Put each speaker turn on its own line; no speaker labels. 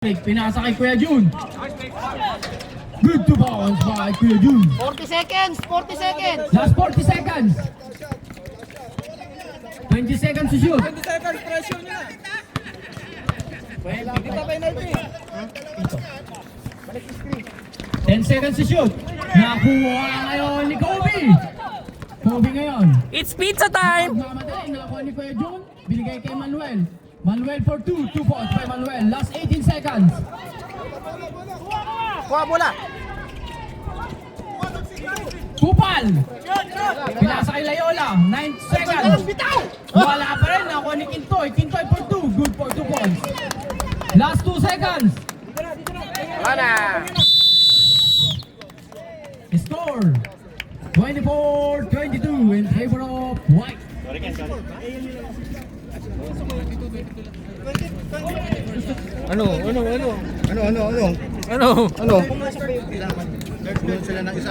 Pinasa kay Kuya Jun. Good to bounce by Kuya Jun.
40 seconds! 40 seconds!
Last 40 seconds. 20 seconds to shoot.
20 seconds, pressure nyo na. Kita penalty.
10 seconds to shoot. Nakuha ngayon ni Kobe. Kobe ngayon.
It's pizza time!
Mamadali, nakakuha ni Kuya Jun. Binigay kay Manuel. Manuel for 2. 2 points by Manuel. Last 18 seconds.
Kuha bola!
Kupal. Pinasa kay Layola. 9 seconds. Wala pa rin. Nakuha ni Kintoy. Kintoy for 2. Good for 2 points. Last 2 seconds.
Wala na!
Score 24-22 in favor of White.
Ano?
Ano?
Sila ng isa.